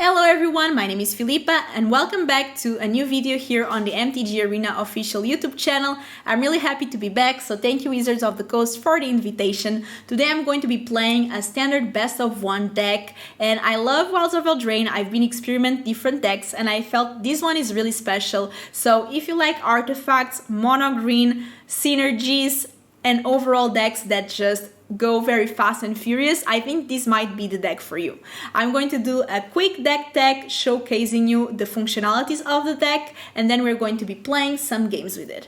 Hello everyone, my name is Filipa and welcome back to a new video here on the MTG Arena official YouTube channel. I'm really happy to be back, so thank you Wizards of the Coast for the invitation. Today I'm going to be playing a standard best of one deck and I love Wilds of Eldraine. I've been experimenting different decks and I felt this one is really special. So if you like artifacts, mono green, synergies and overall decks that just go very fast and furious, I think this might be the deck for you. I'm going to do a quick deck tech showcasing you the functionalities of the deck and then we're going to be playing some games with it.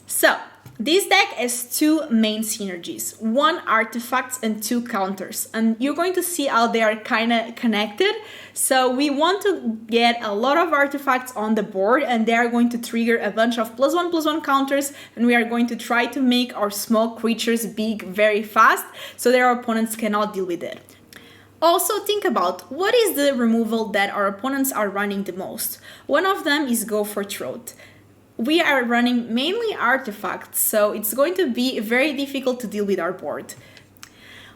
So this deck has two main synergies, one artifacts and two counters, and you're going to see how they are kind of connected. So we want to get a lot of artifacts on the board and they are going to trigger a bunch of +1/+1 counters, and we are going to try to make our small creatures big very fast so that our opponents cannot deal with it. Also think about what is the removal that our opponents are running the most. One of them is Go for Throat. We are running mainly artifacts, so it's going to be very difficult to deal with our board.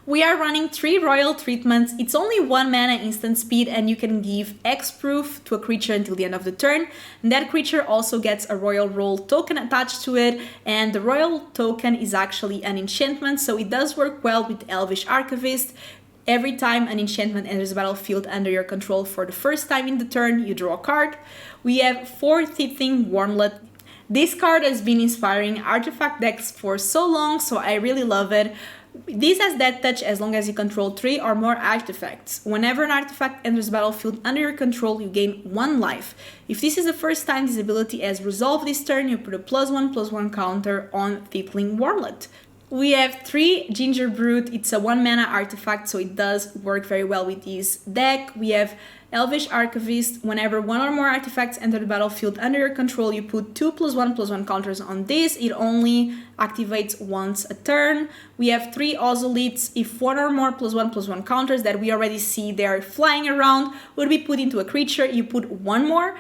We are running 3 royal treatments. It's only 1 mana instant speed and you can give X-proof to a creature until the end of the turn. And that creature also gets a royal roll token attached to it, and the royal token is actually an enchantment, so it does work well with Elvish Archivist. Every time an enchantment enters the battlefield under your control for the first time in the turn, you draw a card. We have 4 Teething Wormlet. This card has been inspiring artifact decks for so long, so I really love it. This has Death Touch as long as you control 3 or more artifacts. Whenever an artifact enters the battlefield under your control, you gain 1 life. If this is the first time this ability has resolved this turn, you put a +1/+1 counter on Teething Wormlet. We have 3 Gingerbrute. It's a 1 mana artifact, so it does work very well with this deck. We have Elvish Archivist. Whenever 1 or more artifacts enter the battlefield under your control, you put 2 +1/+1 counters on this. It only activates once a turn. We have 3 Ozolites. If 1 or more +1/+1 counters that we already see they're flying around would be put into a creature, you put 1 more.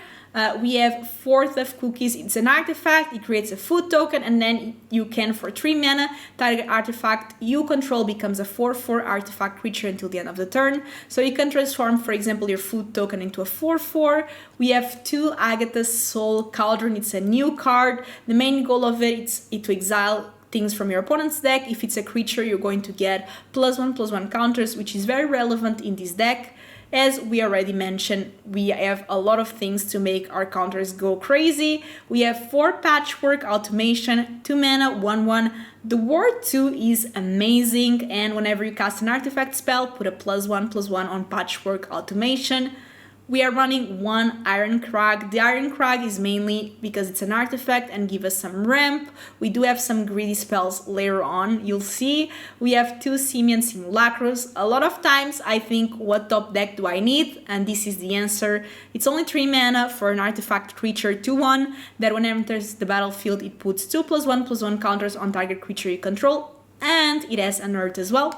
We have Fourth of Cookies. It's an artifact, it creates a food token, and then you can, for 3 mana, target artifact you control becomes a 4/4 artifact creature until the end of the turn. So you can transform, for example, your food token into a 4/4. We have 2 Agatha's Soul Cauldron. It's a new card. The main goal of it is to exile things from your opponent's deck. If it's a creature, you're going to get +1/+1 counters, which is very relevant in this deck. As we already mentioned, we have a lot of things to make our counters go crazy. We have 4 Patchwork Automation, 2 mana, 1/1. The Ward 2 is amazing, and whenever you cast an artifact spell, put a +1/+1 on Patchwork Automation. We are running 1 Iron Crag. The Iron Crag is mainly because it's an artifact and give us some ramp. We do have some greedy spells later on, you'll see. We have 2 Simian Simulacros. A lot of times I think, what top deck do I need? And this is the answer. It's only 3 mana for an artifact creature 2/1 that when it enters the battlefield it puts 2 +1/+1 counters on target creature you control, and it has an Earth as well.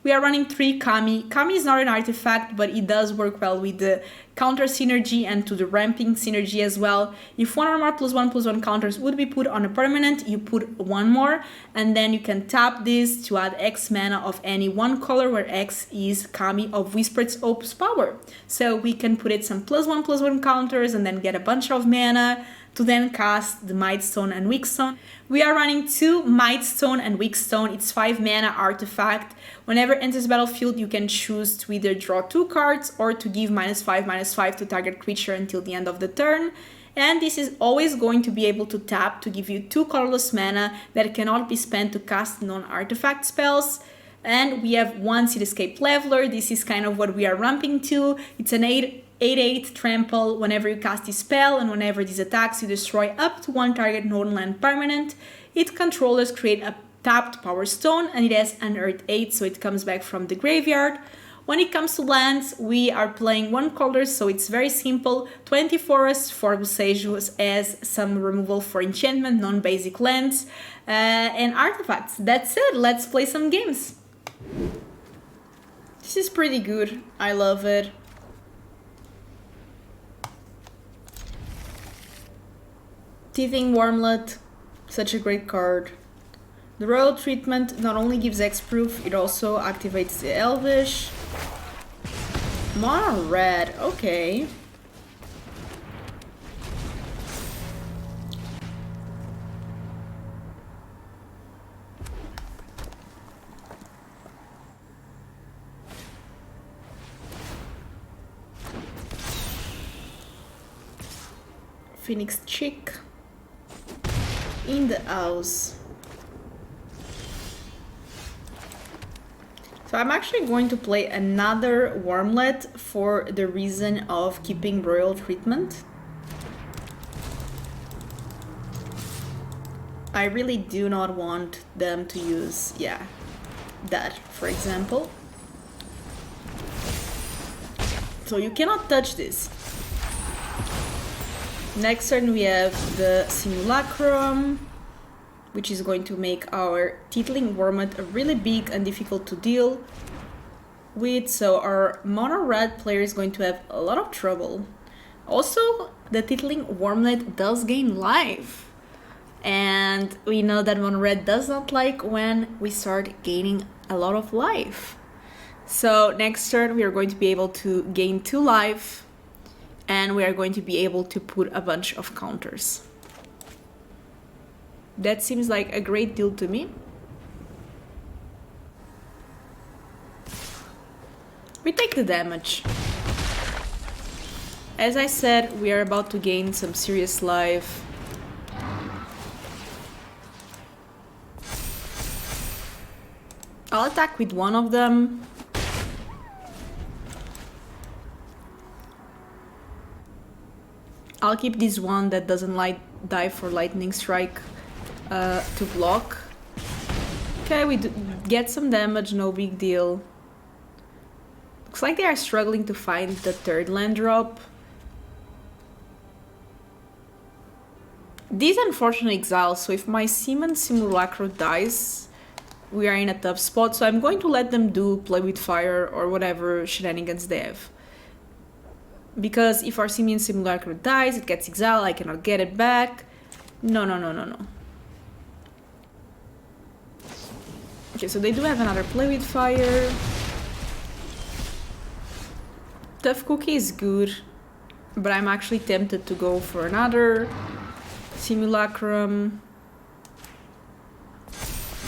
We are running 3 Kami. Kami is not an artifact, but it does work well with the counter synergy and to the ramping synergy as well. If 1 or more +1/+1 counters would be put on a permanent, you put 1 more, and then you can tap this to add X mana of any 1 color, where X is Kami of Whispered Oath's power. So we can put it some +1/+1 counters and then get a bunch of mana to then cast the Mightstone and Weakstone. We are running 2 Mightstone and Weakstone. It's 5 mana artifact. Whenever it enters the battlefield, you can choose to either draw 2 cards or to give -5/-5 to target creature until the end of the turn. And this is always going to be able to tap to give you 2 colorless mana that cannot be spent to cast non-artifact spells. And we have 1 Cityscape Leveler. This is kind of what we are ramping to. It's an 8/8 trample. Whenever you cast this spell and whenever this attacks, you destroy up to 1 target non-land permanent. Its controllers create a tapped Power Stone, and it has an Earth 8, so it comes back from the graveyard. When it comes to lands, we are playing 1 color, so it's very simple. 20 forests for Boseijus as some removal for enchantment, non-basic lands, and artifacts. That's it, let's play some games. This is pretty good, I love it. Teething Wormlet, such a great card. The Royal Treatment not only gives X-proof, it also activates the Elvish. Mono red, okay. Phoenix chick in the house. So I'm actually going to play another Wormlet for the reason of keeping royal treatment. I really do not want them to use, yeah, that, for example. So you cannot touch this. Next turn we have the Simulacrum, which is going to make our Tittling Wormlet really big and difficult to deal with, so our mono red player is going to have a lot of trouble. Also, the Tittling Wormlet does gain life, and we know that mono red does not like when we start gaining a lot of life. So next turn we are going to be able to gain 2 life, and we are going to be able to put a bunch of counters. That seems like a great deal to me. We take the damage. As I said, we are about to gain some serious life. I'll attack with one of them. I'll keep this one that doesn't die for lightning strike to block. Okay, we get some damage, no big deal. Looks like they are struggling to find the 3rd land drop. These unfortunate exiles, so if my Seaman Simulacro dies, we are in a tough spot, so I'm going to let them do play with fire or whatever shenanigans they have. Because if our Simian Simulacro dies, it gets exiled, I cannot get it back. No. Okay, so they do have another play with fire. Tough Cookie is good, but I'm actually tempted to go for another Simulacrum.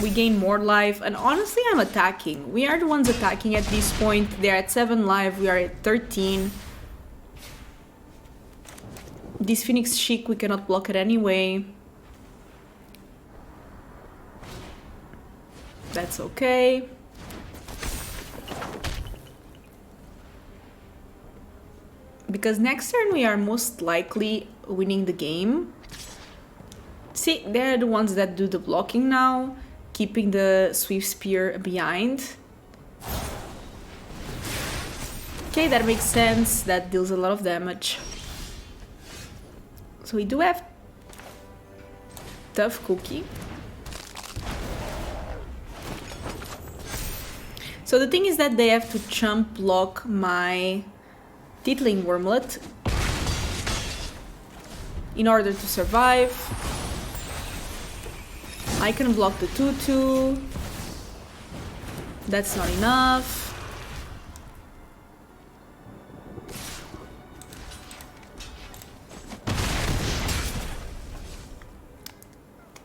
We gain more life, and honestly I'm attacking. We are the ones attacking at this point. They're at 7 life, we are at 13. This Phoenix Chic, we cannot block it anyway. That's okay. Because next turn we are most likely winning the game. See, they're the ones that do the blocking now, keeping the Swift Spear behind. Okay, that makes sense. That deals a lot of damage. So we do have Tough Cookie. So the thing is that they have to chump block my Tittling Wormlet in order to survive. I can block the 2/2. That's not enough.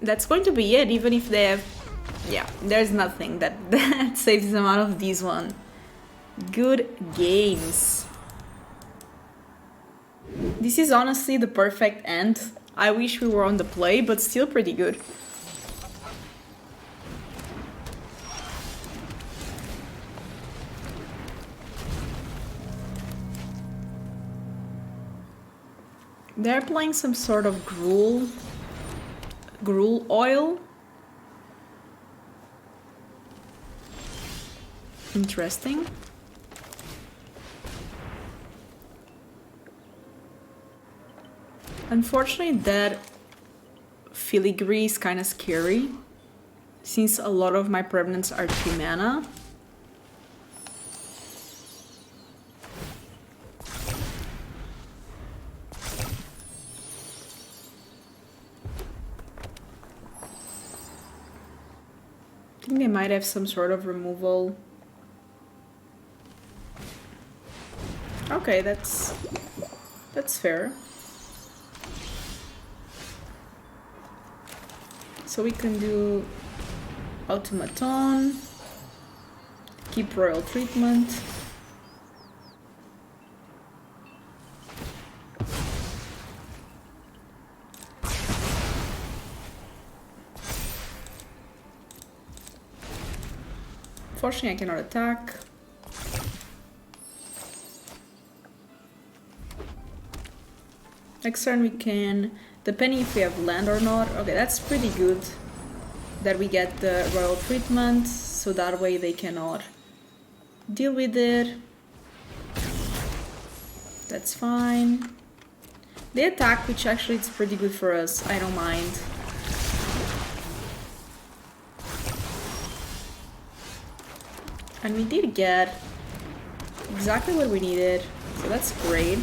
That's going to be it, even if they have... Yeah, there's nothing that saves them out of this one. Good games. This is honestly the perfect end. I wish we were on the play, but still pretty good. They're playing some sort of gruel oil. Interesting. Unfortunately, that filigree is kind of scary, since a lot of my permanents are 2 mana. I think they might have some sort of removal. Okay, that's fair. So we can do automaton, keep royal treatment. Unfortunately, I cannot attack. Next turn we can, depending if we have land or not. Okay, that's pretty good that we get the royal treatment, so that way they cannot deal with it. That's fine. They attack, which actually is pretty good for us. I don't mind. And we did get exactly what we needed, so that's great.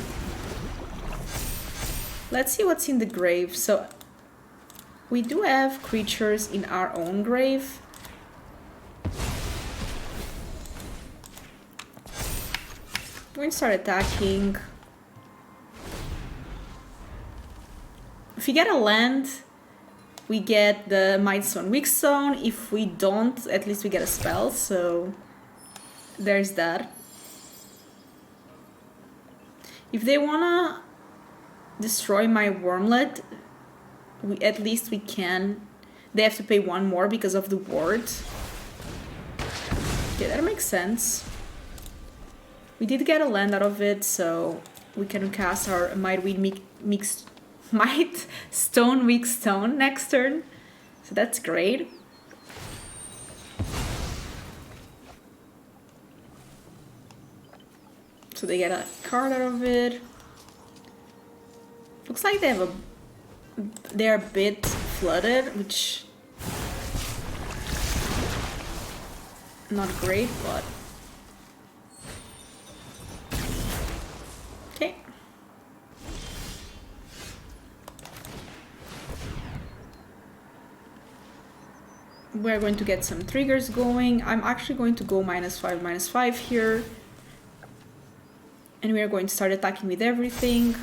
Let's see what's in the grave. So we do have creatures in our own grave. We're going to start attacking. If we get a land, we get the Mightstone Weakstone. If we don't, at least we get a spell, so there's that. If they wanna destroy my Wormlet, at least we can. They have to pay one more because of the ward. Okay, that makes sense. We did get a land out of it, so we can cast our Mightstone Weakstone next turn. So that's great. So they get a card out of it. Looks like they're a bit flooded, which not great, but okay. We're going to get some triggers going. I'm actually going to go -5/-5 here. And we are going to start attacking with everything.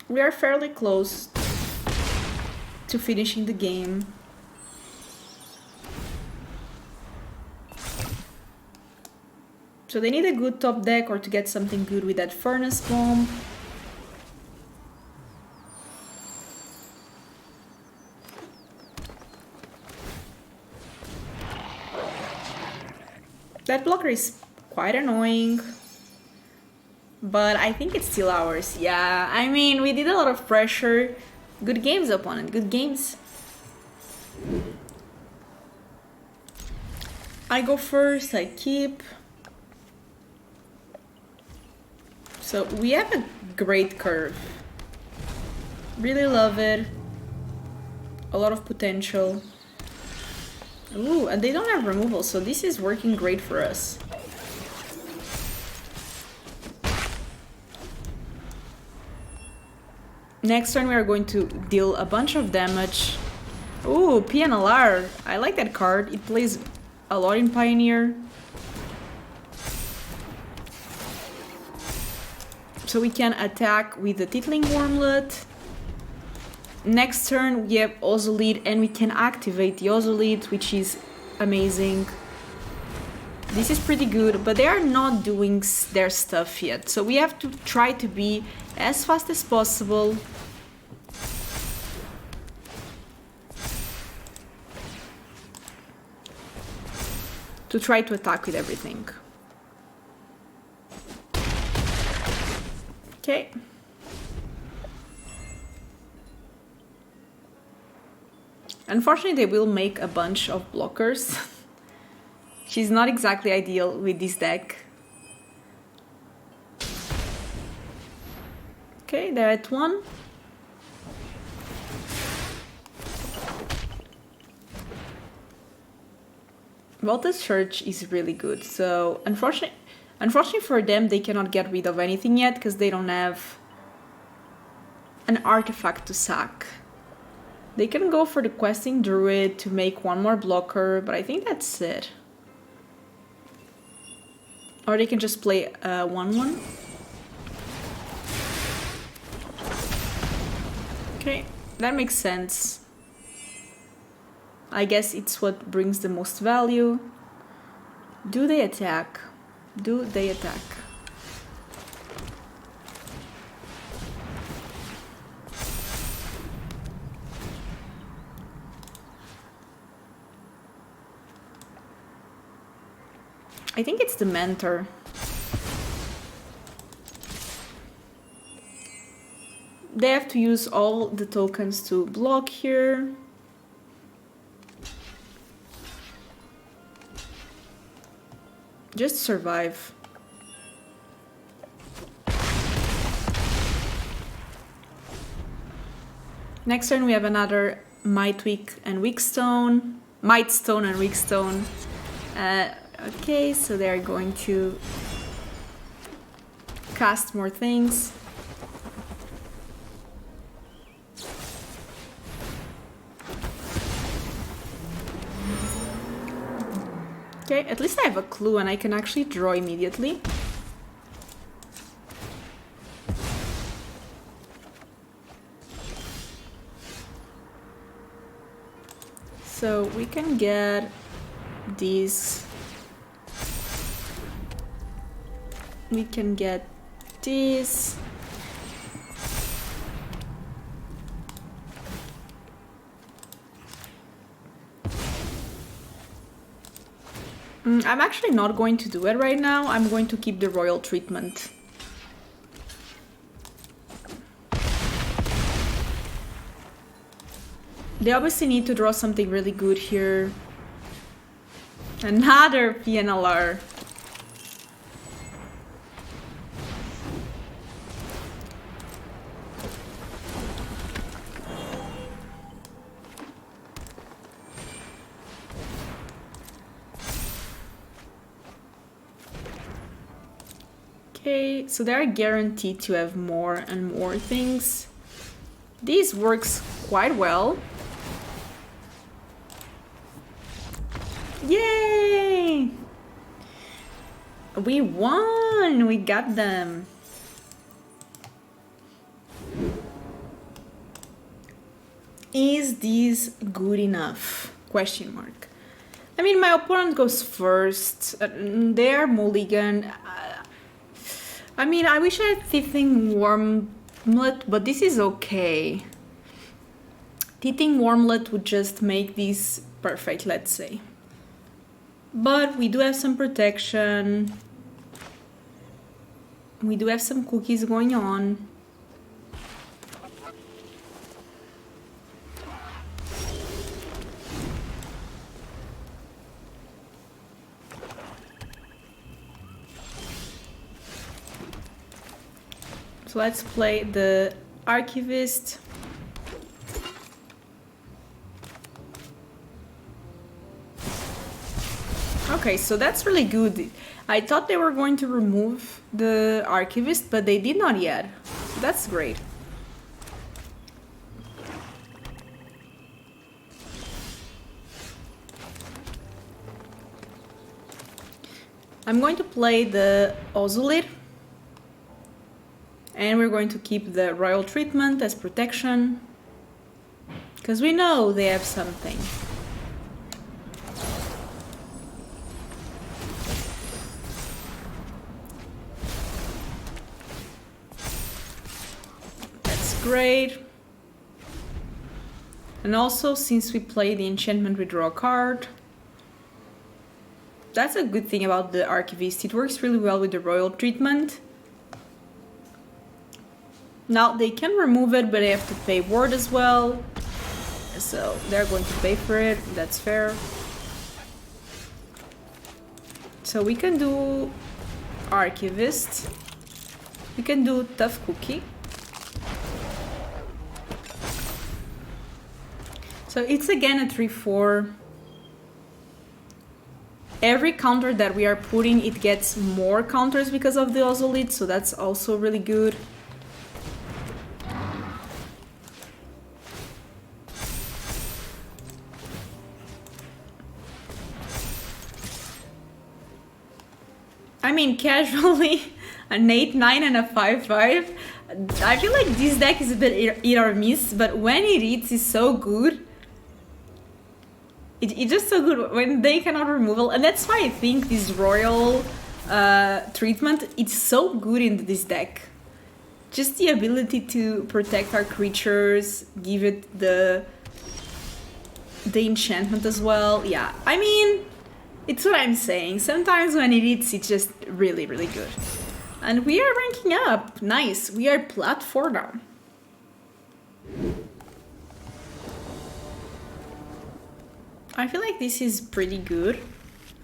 We are fairly close to finishing the game. So they need a good top deck or to get something good with that Furnace Bomb. That blocker is quite annoying, but I think it's still ours. Yeah, I mean, we did a lot of pressure. Good games, opponent, good games. I go first, I keep. So we have a great curve. Really love it. A lot of potential. Ooh, and they don't have removal, so this is working great for us. Next turn we are going to deal a bunch of damage. Ooh, PNLR. I like that card. It plays a lot in Pioneer. So we can attack with the Tittling Wormlet. Next turn we have Ozolite and we can activate the Ozolite, which is amazing. This is pretty good, but they are not doing their stuff yet. So we have to try to be as fast as possible. To try to attack with everything. Okay. Unfortunately, they will make a bunch of blockers. She's not exactly ideal with this deck. Okay, they're at 1. Voltage Church is really good. So unfortunately for them, they cannot get rid of anything yet because they don't have an artifact to sack. They can go for the questing druid to make one more blocker, but I think that's it. Or they can just play 1/1. Okay, that makes sense. I guess it's what brings the most value. Do they attack? Do they attack? I think it's the mentor. They have to use all the tokens to block here. Just survive. Next turn we have another Might and Weak Stone. Might Stone and Weak Stone. Okay, so they're going to cast more things. Okay, at least I have a clue and I can actually draw immediately. So we can get these. We can get these. I'm actually not going to do it right now. I'm going to keep the royal treatment. They obviously need to draw something really good here. Another PNLR. Okay, so they're guaranteed to have more and more things. This works quite well. Yay! We won! We got them. Is this good enough? Question mark. I mean, my opponent goes first. They're mulligan. I mean, I wish I had Teething Wormlet, but this is okay. Teething Wormlet would just make this perfect, let's say. But we do have some protection. We do have some cookies going on. So let's play the Archivist. Okay, so that's really good. I thought they were going to remove the Archivist, but they did not yet. That's great. I'm going to play the Ozolid. And we're going to keep the royal treatment as protection. Because we know they have something. That's great. And also, since we play the enchantment, we draw a card. That's a good thing about the Archivist. It works really well with the royal treatment. Now they can remove it, but they have to pay ward as well. So they're going to pay for it, that's fair. So we can do Archivist. We can do Tough Cookie. So it's again a 3/4. Every counter that we are putting, it gets more counters because of the Ozolid, so that's also really good. I mean, casually, an 8-9 and a 5-5. I feel like this deck is a bit hit or miss, but when it hits, it's so good. It's just so good when they cannot removal, and that's why I think this royal treatment, it's so good in this deck. Just the ability to protect our creatures, give it the enchantment as well. Yeah, I mean, it's what I'm saying. Sometimes when it hits, it's just really, really good. And we are ranking up. Nice. We are plat 4 now. I feel like this is pretty good.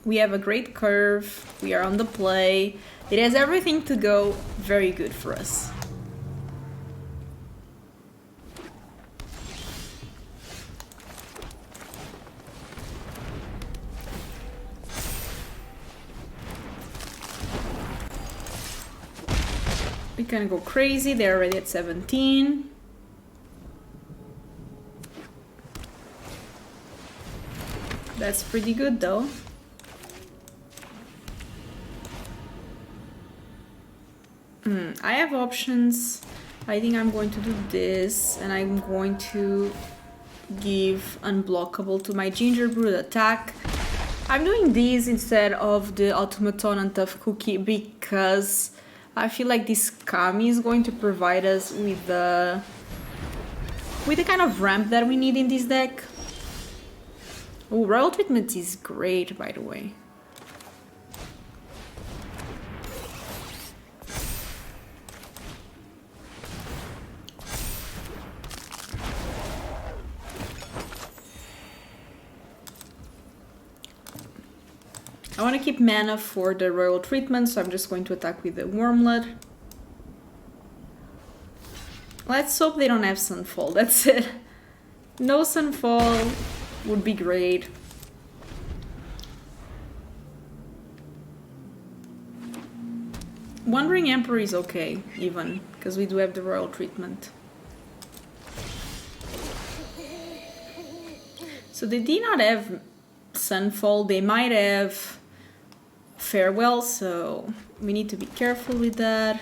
We have a great curve. We are on the play. It has everything to go very good for us. We can go crazy. They're already at 17. That's pretty good though. I have options. I think I'm going to do this, and I'm going to give unblockable to my gingerbread attack. I'm doing these instead of the automaton and tough cookie because I feel like this Kami is going to provide us with the kind of ramp that we need in this deck. Oh, Royal Treatment is great, by the way. I want to keep mana for the Royal Treatment, so I'm just going to attack with the Wormlet. Let's hope they don't have Sunfall, that's it. No Sunfall would be great. Wandering Emperor is okay, even, because we do have the Royal Treatment. So they did not have Sunfall, they might have Farewell, so we need to be careful with that.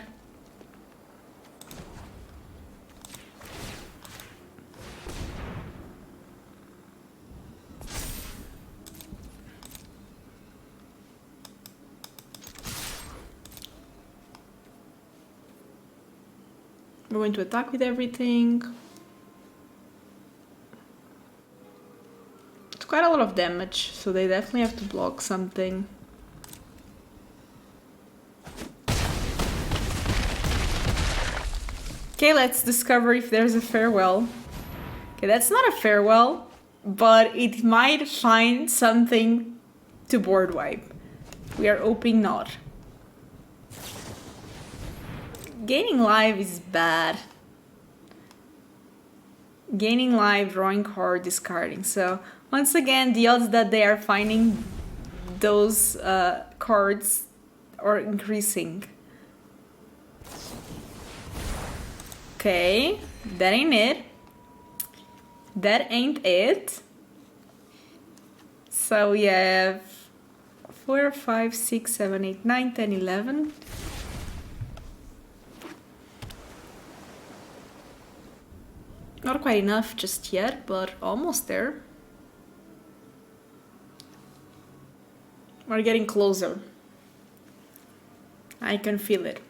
We're going to attack with everything. It's quite a lot of damage, so they definitely have to block something. Okay, let's discover if there's a Farewell. Okay, that's not a Farewell, but it might find something to board wipe. We are hoping not. Gaining life is bad. Gaining life, drawing card, discarding. So once again, the odds that they are finding those cards are increasing. Okay, that ain't it. That ain't it. So we have 4, 5, 6, 7, 8, 9, 10, 11. Not quite enough just yet, but almost there. We're getting closer. I can feel it.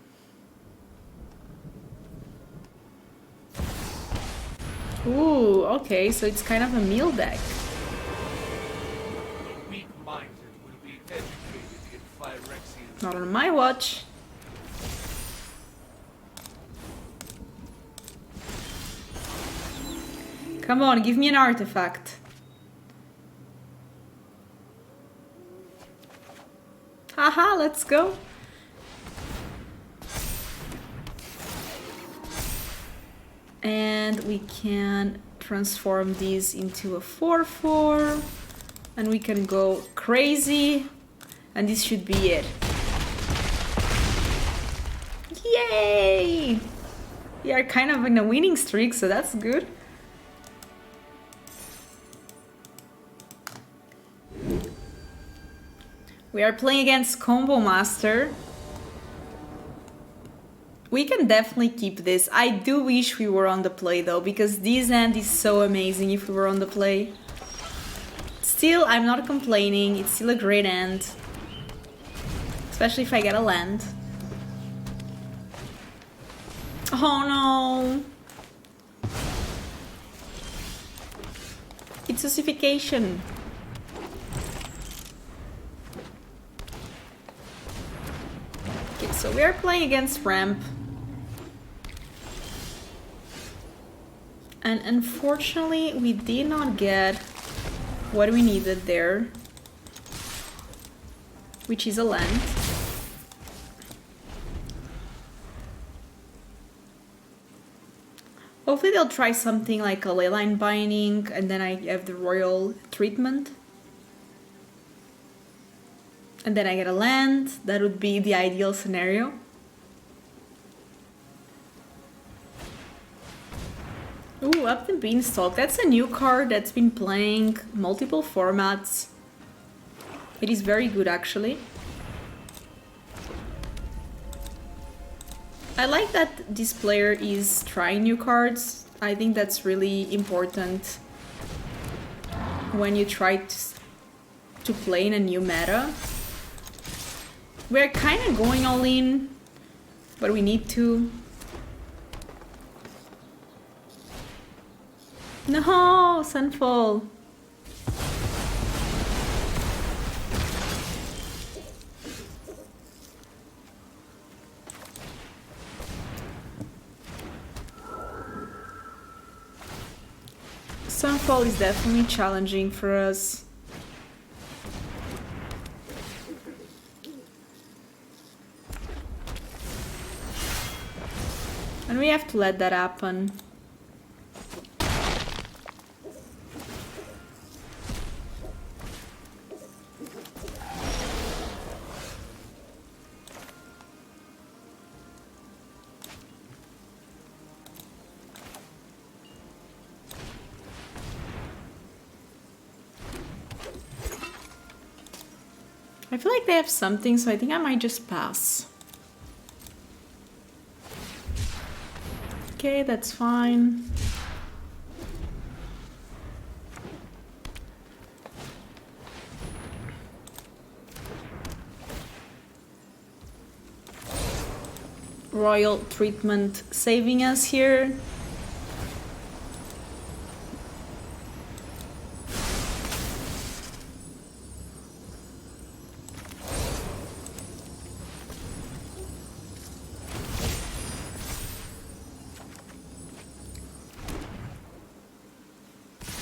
Ooh, okay, so it's kind of a meal deck. Not on my watch. Come on, give me an artifact. Haha, let's go. And we can transform these into a 4/4. And we can go crazy. And this should be it. Yay! We are kind of in a winning streak, so that's good. We are playing against Combo Master. We can definitely keep this. I do wish we were on the play though, because this hand is so amazing if we were on the play. Still, I'm not complaining. It's still a great hand. Especially if I get a land. Oh no! It's ossification. Okay, so we are playing against ramp. And unfortunately, we did not get what we needed there, which is a land. Hopefully they'll try something like a leyline binding, and then I have the royal treatment. And then I get a land. That would be the ideal scenario. Ooh, Up the Beanstalk. That's a new card that's been playing multiple formats. It is very good, actually. I like that this player is trying new cards. I think that's really important when you try to play in a new meta. We're kind of going all in, but we need to. No, Sunfall. Sunfall is definitely challenging for us. And we have to let that happen. I feel like they have something, so I think I might just pass. Okay, that's fine. Royal treatment saving us here.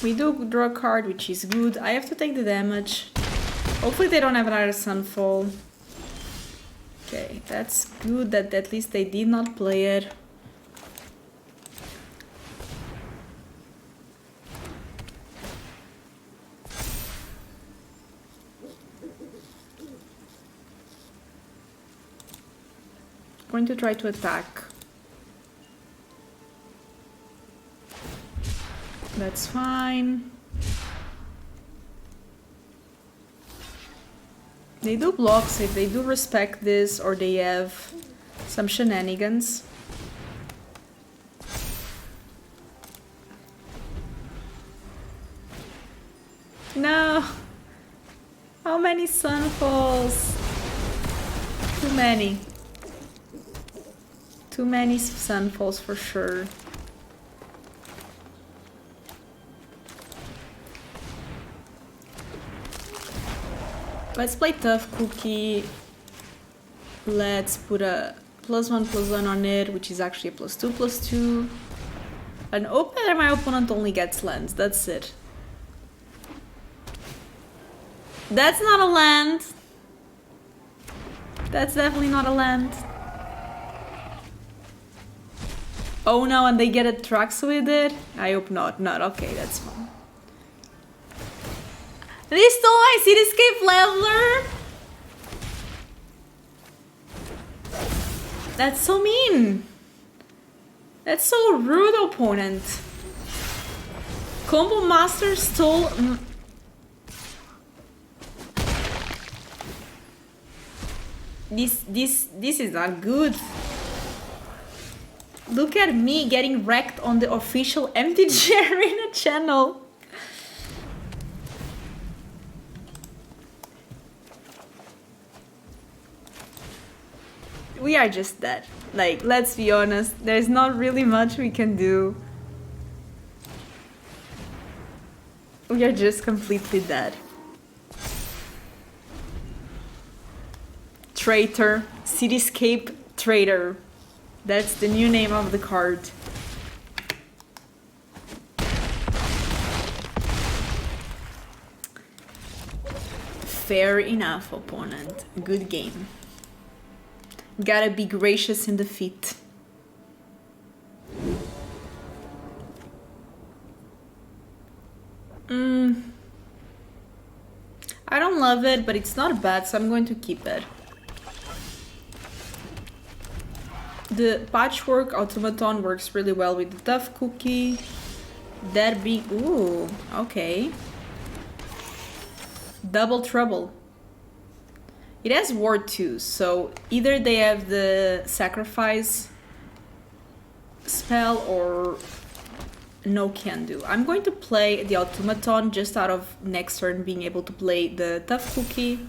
We do draw a card, which is good. I have to take the damage. Hopefully they don't have another Sunfall. Okay, that's good that at least they did not play it. Going to try to attack. That's fine. They do block, so if they do respect this or they have some shenanigans. No! How many Sunfalls? Too many. Too many Sunfalls for sure. Let's play Tough Cookie. Let's put a +1/+1 on it, which is actually a +2/+2. And hope that my opponent only gets lands. That's it. That's not a land. That's definitely not a land. Oh no, and they get a Trax with it? I hope not. Not okay, that's fine. They stole my Cityscape Leveler? That's so mean. That's so rude, opponent. Combo Master stole... This is not good. Look at me getting wrecked on the official MTG Arena channel. We are just dead. Like, let's be honest, there's not really much we can do. We are just completely dead. Traitor. Cityscape Traitor. That's the new name of the card. Fair enough, opponent. Good game. Gotta be gracious in defeat. I don't love it, but it's not bad, so I'm going to keep it. The Patchwork Automaton works really well with the Tough Cookie. That be... Ooh, okay. Double Trouble. It has Ward too, so either they have the Sacrifice spell or no can do. I'm going to play the Automaton just out of next turn being able to play the Tough Cookie.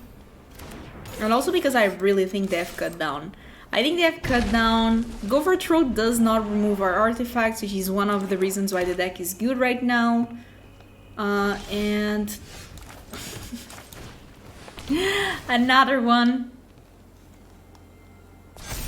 And also because I really think they have cut down. I think they have cut down. Go for Throat does not remove our artifacts, which is one of the reasons why the deck is good right now. And another one.